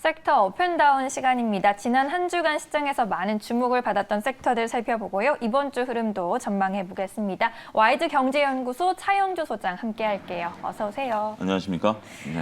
섹터 업앤다운 시간입니다. 지난 한 주간 시장에서 많은 주목을 받았던 섹터들 살펴보고요. 이번 주 흐름도 전망해 보겠습니다. 와이드 경제연구소 차영주 소장 함께 할게요. 어서 오세요. 안녕하십니까?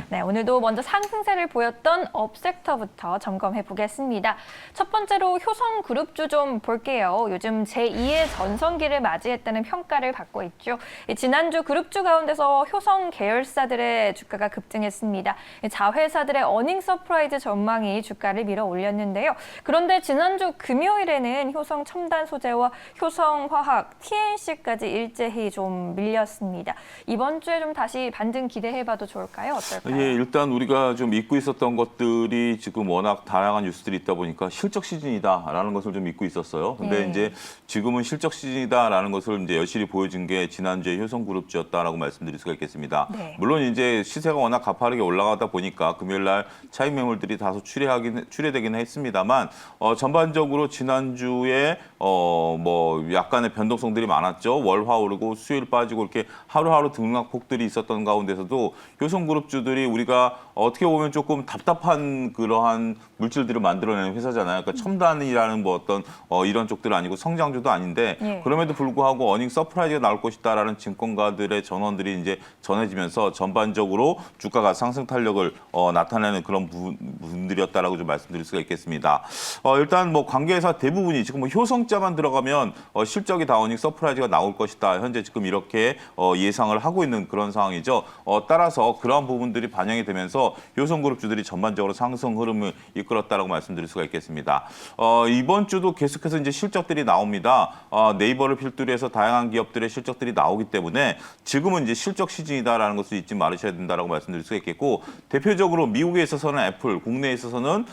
네, 오늘도 먼저 상승세를 보였던 업 섹터부터 점검해 보겠습니다. 첫 번째로 효성그룹주 좀 볼게요. 요즘 제2의 전성기를 맞이했다는 평가를 받고 있죠. 지난주 그룹주 가운데서 효성 계열사들의 주가가 급등했습니다. 자회사들의 어닝 서프라이즈 전망이 주가를 밀어 올렸는데요. 그런데 지난주 금요일에는 효성 첨단 소재와 효성 화학, TNC까지 일제히 좀 밀렸습니다. 이번 주에 좀 다시 반등 기대해봐도 좋을까요? 어떨까요? 예, 일단 우리가 좀 잊고 있었던 것들이 지금 워낙 다양한 뉴스들이 있다 보니까 실적 시즌이다라는 것을 좀 잊고 있었어요. 근데 이제 지금은 실적 시즌이다라는 것을 이제 여실히 보여준 게 지난주에 효성그룹주였다라고 말씀드릴 수가 있겠습니다. 네. 물론 이제 시세가 워낙 가파르게 올라가다 보니까 금요일 날 차익 매물들이 다소 출회되긴 했습니다만 전반적으로 지난주에 뭐 약간의 변동성들이 많았죠. 월화 오르고 수요일 빠지고 이렇게 하루하루 등락폭들이 있었던 가운데서도 효성그룹주들이 우리가 어떻게 보면 조금 답답한 그러한 물질들을 만들어내는 회사잖아요. 그러니까 첨단이라는 뭐 어떤 이런 쪽들은 아니고 성장주도 아닌데 그럼에도 불구하고 어닝 서프라이즈가 나올 것이다라는 증권가들의 전언들이 이제 전해지면서 전반적으로 주가가 상승 탄력을 나타내는 그런 부분들이었다라고 좀 말씀드릴 수가 있겠습니다. 일단 뭐 관계회사 대부분이 지금 뭐 효성자만 들어가면 실적이 다 어닝 서프라이즈가 나올 것이다. 현재 지금 이렇게 예상을 하고 있는 그런 상황이죠. 따라서 그러한 부분들이 반영이 되면서 효성그룹주들이 전반적으로 상승 흐름을 이끌었다라고 말씀드릴 수가 있겠습니다. 이번 주도 계속해서 이제 실적들이 나옵니다. 네이버를 필두로 해서 다양한 기업들의 실적들이 나오기 때문에 지금은 이제 실적 시즌이다라는 것을 잊지 말으셔야 된다라고 말씀드릴 수가 있겠고 대표적으로 미국에 있어서는 애플, 국내에 있어서는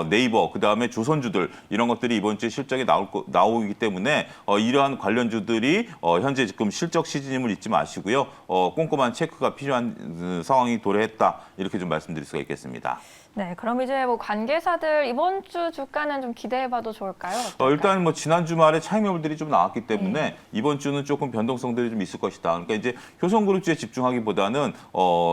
네이버, 그다음에 조선주들 이런 것들이 이번 주에 실적이 나오기 때문에 이러한 관련주들이 현재 지금 실적 시즌임을 잊지 마시고요. 꼼꼼한 체크가 필요한 상황이 도래했다. 이렇게 좀 말씀드릴 수가 있겠습니다. 네, 그럼 이제 뭐 관계사들 이번 주 주가는 좀 기대해봐도 좋을까요? 일단 뭐 지난 주말에 차익 매물들이 좀 나왔기 때문에 이번 주는 조금 변동성들이 좀 있을 것이다. 그러니까 이제 효성그룹주에 집중하기보다는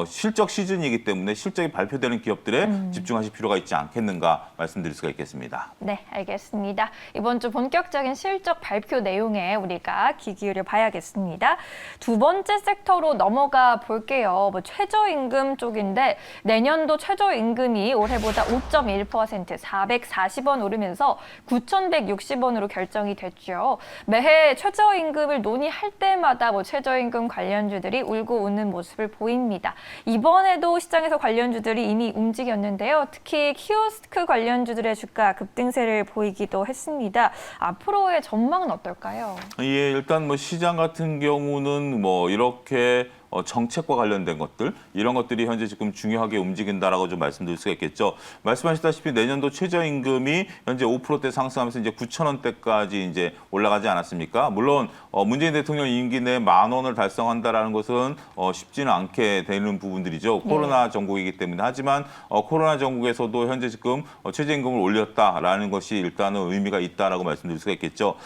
실적 시즌이기 때문에 실적이 발표되는 기업들에 집중하실 필요가 있지 않겠는가 말씀드릴 수가 있겠습니다. 네, 알겠습니다. 이번 주 본격적인 실적 발표 내용에 우리가 귀 기울여 봐야겠습니다. 두 번째 섹터로 넘어가 볼게요. 뭐 최저임금 쪽인데 내년도 최저임금이 올해보다 5.1% 440원 오르면서 9,160원으로 결정이 됐죠. 매해 최저임금을 논의할 때마다 뭐 최저임금 관련주들이 울고 웃는 모습을 보입니다. 이번에도 시장에서 관련주들이 이미 움직였는데요. 특히 키오스크 관련주들의 주가 급등세를 보이기도 했습니다. 앞으로의 전망은 어떨까요? 예, 일단 뭐 시장 같은 경우는 뭐 이렇게 정책과 관련된 것들 이런 것들이 현재 지금 중요하게 움직인다라고 좀 말씀드릴 수가 있겠죠. 말씀하셨다시피 내년도 최저임금이 현재 5%대 상승하면서 이제 9,000원대까지 이제 올라가지 않았습니까? 물론 문재인 대통령 임기 내 10,000원을 달성한다라는 것은 쉽지는 않게 되는 부분들이죠. 코로나 전국이기 때문에 하지만 코로나 전국에서도 현재 지금 최저임금을 올렸다라는 것이 일단은 의미가 있다라고 말씀드릴 수가 있겠죠.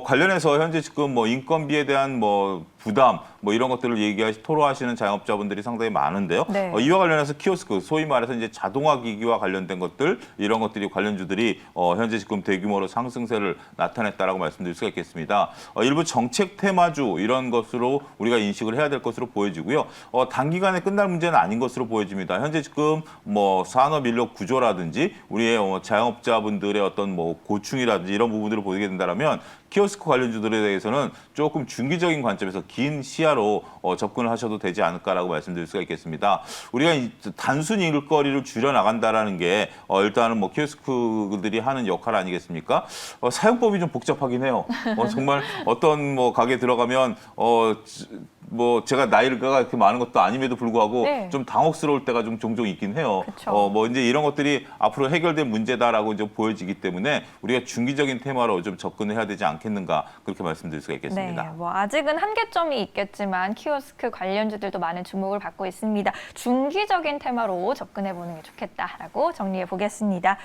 관련해서 현재 지금 뭐 인건비에 대한 뭐 부담 뭐 이런 것들을 토로하시는 자영업자분들이 상당히 많은데요. 네. 이와 관련해서 키오스크, 소위 말해서 이제 자동화 기기와 관련된 것들 이런 것들이 관련주들이 현재 지금 대규모로 상승세를 나타냈다라고 말씀드릴 수가 있겠습니다. 일부 정책 테마주 이런 것으로 우리가 인식을 해야 될 것으로 보여지고요. 단기간에 끝날 문제는 아닌 것으로 보여집니다. 현재 지금 뭐 산업 인력 구조라든지 우리의 자영업자분들의 어떤 뭐 고충이라든지 이런 부분들을 보게 된다면 키오스크 관련주들에 대해서는 조금 중기적인 관점에서 긴 시야로 접근을 하셔도 되지 않을까라고 말씀드릴 수가 있겠습니다. 우리가 단순히 일거리를 줄여나간다라는 게 일단은 뭐 키오스크들이 하는 역할 아니겠습니까? 사용법이 좀 복잡하긴 해요. 정말 어떤 뭐 가게 들어가면 뭐 제가 나이가 그렇게 많은 것도 아님에도 불구하고 좀 당혹스러울 때가 좀 종종 있긴 해요. 뭐 이제 이런 것들이 앞으로 해결될 문제다라고 이제 보여지기 때문에 우리가 중기적인 테마로 좀 접근을 해야 되지 않겠는가 그렇게 말씀드릴 수가 있겠습니다. 네, 뭐 아직은 한계점이 있겠지만 키오스크 관련주들도 많은 주목을 받고 있습니다. 중기적인 테마로 접근해 보는 게 좋겠다라고 정리해 보겠습니다.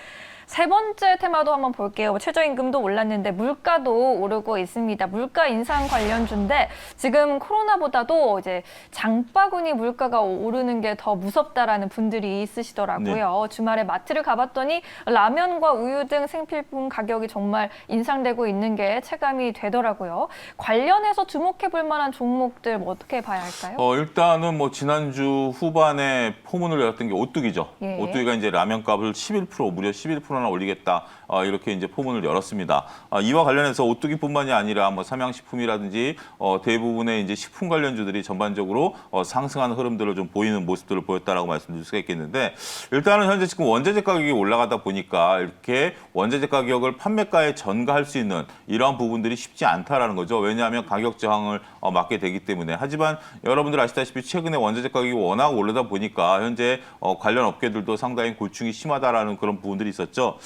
세 번째 테마도 한번 볼게요. 최저임금도 올랐는데 물가도 오르고 있습니다. 물가 인상 관련주인데 지금 코로나보다도 이제 장바구니 물가가 오르는 게 더 무섭다라는 분들이 있으시더라고요. 주말에 마트를 가봤더니 라면과 우유 등 생필품 가격이 정말 인상되고 있는 게 체감이 되더라고요. 관련해서 주목해 볼 만한 종목들 뭐 어떻게 봐야 할까요? 일단은 뭐 지난주 후반에 포문을 열었던 게 오뚜기죠. 예. 오뚜기가 이제 라면값을 11% 무려 11%나 올리겠다. 이렇게 이제 포문을 열었습니다. 이와 관련해서 오뚜기뿐만이 아니라 뭐 삼양식품이라든지 대부분의 이제 식품 관련주들이 전반적으로 상승하는 흐름들을 좀 보이는 모습들을 보였다라고 말씀드릴 수가 있겠는데 일단은 현재 지금 원자재 가격이 올라가다 보니까 이렇게 원자재 가격을 판매가에 전가할 수 있는 이러한 부분들이 쉽지 않다라는 거죠. 왜냐하면 가격 저항을 맞게 되기 때문에. 하지만 여러분들 아시다시피 최근에 원자재 가격이 워낙 오르다 보니까 현재 관련 업계들도 상당히 고충이 심하다라는 그런 부분들이 있었죠.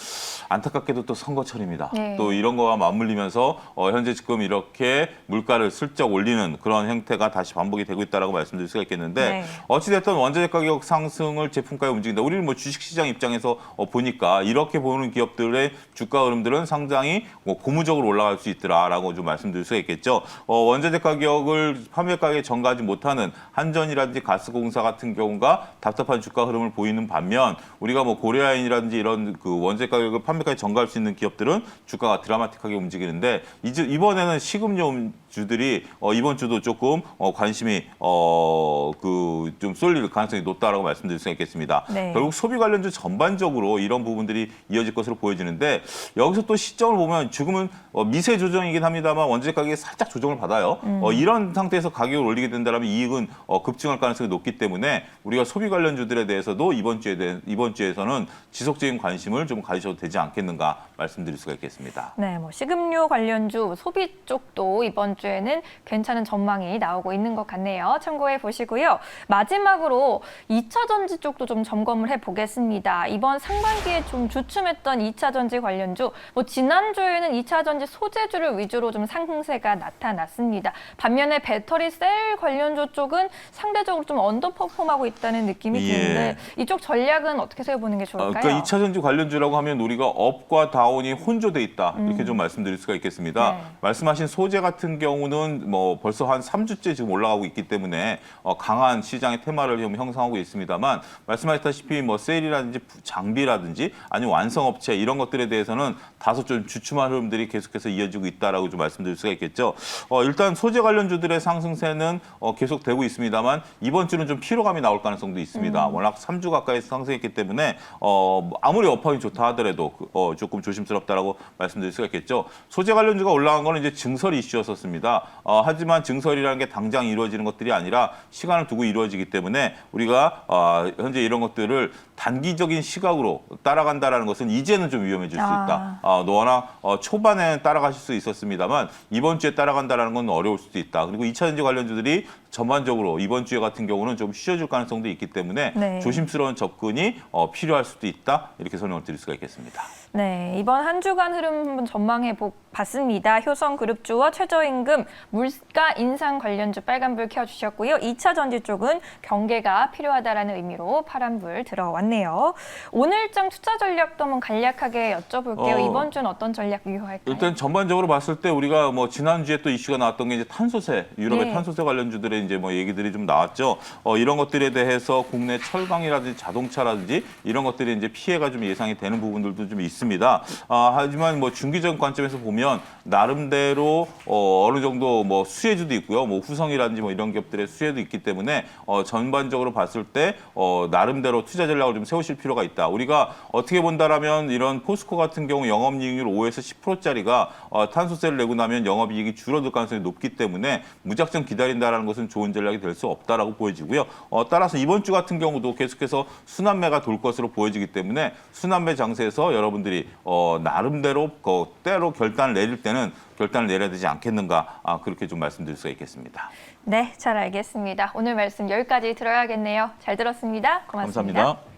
안타깝게도 또 선거철입니다. 네. 또 이런 거와 맞물리면서 현재 지금 이렇게 물가를 슬쩍 올리는 그런 형태가 다시 반복이 되고 있다라고 말씀드릴 수가 있겠는데 네. 어찌됐든 원자재 가격 상승을 제품가에 움직인다. 우리는 뭐 주식시장 입장에서 보니까 이렇게 보는 기업들의 주가 흐름들은 상당히 고무적으로 올라갈 수 있더라라고 좀 말씀드릴 수가 있겠죠. 원자재 가격을 판매가에 전가하지 못하는 한전이라든지 가스공사 같은 경우가 답답한 주가 흐름을 보이는 반면 우리가 뭐 고려아연이라든지 이런 그 원자재 가격을 판매가에 전가할 수 있는 기업들은 주가가 드라마틱하게 움직이는데 이번에는 식음료주들이 이번 주도 조금 관심이 좀 쏠릴 가능성이 높다라고 말씀드릴 수가 있겠습니다. 네. 결국 소비 관련주 전반적으로 이런 부분들이 이어질 것으로 보여지는데 여기서 또 시점을 보면 지금은 미세 조정이긴 합니다만 원자재 가격이 살짝 조정을 받아요. 이런 상태에서 가격을 올리게 된다면 이익은 급증할 가능성이 높기 때문에 우리가 소비 관련주들에 대해서도 이번 주에서는 지속적인 관심을 좀 가지셔도 되지 않겠는가 말씀드릴 수가 있겠습니다. 네, 뭐 식음료 관련주, 소비 쪽도 이번 주에는 괜찮은 전망이 나오고 있는 것 같네요. 참고해 보시고요. 마지막으로 2차 전지 쪽도 좀 점검을 해 보겠습니다. 이번 상반기에 좀 주춤했던 2차 전지 관련주, 뭐 지난주에는 2차 전지 소재주를 위주로 좀 상승세가 나타났습니다. 반면에 배터리 셀 관련주 쪽은 상대적으로 좀 언더퍼폼하고 있다는 느낌이 드는데 이쪽 전략은 어떻게 세워보는 게 좋을까요? 그러니까 2차 전지 관련주라고 하면 우리가 업과 다운이 혼조돼 있다 이렇게 좀 말씀드릴 수가 있겠습니다. 네. 말씀하신 소재 같은 경우는 뭐 벌써 한 3주째 지금 올라가고 있기 때문에 강한 시장의 테마를 좀 형성하고 있습니다만 말씀하셨다시피 뭐 셀이라든지 장비라든지 아니면 완성업체 이런 것들에 대해서는 다소 좀 주춤한 흐름들이 계속해서 이어지고 있다라고 좀 말씀드릴 수가 있겠죠. 일단 소재 관련주들의 상승세는 계속되고 있습니다만 이번 주는 좀 피로감이 나올 가능성도 있습니다. 워낙 3주 가까이 상승했기 때문에 아무리 업황이 좋다 하더라도 조금 조심스럽다라고 말씀드릴 수가 있겠죠. 소재 관련주가 올라간 거는 이제 증설 이슈였었습니다. 하지만 증설이라는 게 당장 이루어지는 것들이 아니라 시간을 두고 이루어지기 때문에 우리가 현재 이런 것들을 단기적인 시각으로 따라간다라는 것은 이제는 좀 위험해질 수 있다. 워낙 초반에 따라가실 수 있었습니다만 이번 주에 따라간다라는 건 어려울 수도 있다. 그리고 2차 전지 관련주들이 전반적으로 이번 주에 같은 경우는 좀 쉬어질 가능성도 있기 때문에 네. 조심스러운 접근이 필요할 수도 있다. 이렇게 설명을 드릴 수가 있겠습니다. 네, 이번 한 주간 흐름 한번 전망해 봤습니다. 효성그룹주와 최저임금, 물가 인상 관련주 빨간불 켜주셨고요. 2차 전지 쪽은 경계가 필요하다라는 의미로 파란불 들어왔네요. 오늘장 투자 전략도 한번 간략하게 여쭤볼게요. 이번 주는 어떤 전략 유효할까요? 일단 전반적으로 봤을 때 우리가 뭐 지난주에 또 이슈가 나왔던 게 이제 탄소세, 유럽의 네. 탄소세 관련주들의 이제 뭐 얘기들이 좀 나왔죠. 이런 것들에 대해서 국내 철강이라든지 자동차라든지 이런 것들이 이제 피해가 좀 예상이 되는 부분들도 좀 있습니다. 하지만 뭐 중기적 관점에서 보면 나름대로 어느 정도 뭐 수혜주도 있고요. 뭐 후성이라든지 뭐 이런 기업들의 수혜도 있기 때문에 전반적으로 봤을 때 나름대로 투자 전략을 좀 세우실 필요가 있다. 우리가 어떻게 본다라면 이런 포스코 같은 경우 영업이익률 5에서 10%짜리가 탄소세를 내고 나면 영업이익이 줄어들 가능성이 높기 때문에 무작정 기다린다라는 것은 좋은 전략이 될 수 없다라고 보여지고요. 따라서 이번 주 같은 경우도 계속해서 순환매가 돌 것으로 보여지기 때문에 순환매 장세에서 여러분들이 나름대로 때로 결단을 내릴 때는 결단을 내려야 되지 않겠는가 그렇게 좀 말씀드릴 수가 있겠습니다. 네, 잘 알겠습니다. 오늘 말씀 여기까지 들어야겠네요. 잘 들었습니다. 고맙습니다. 감사합니다.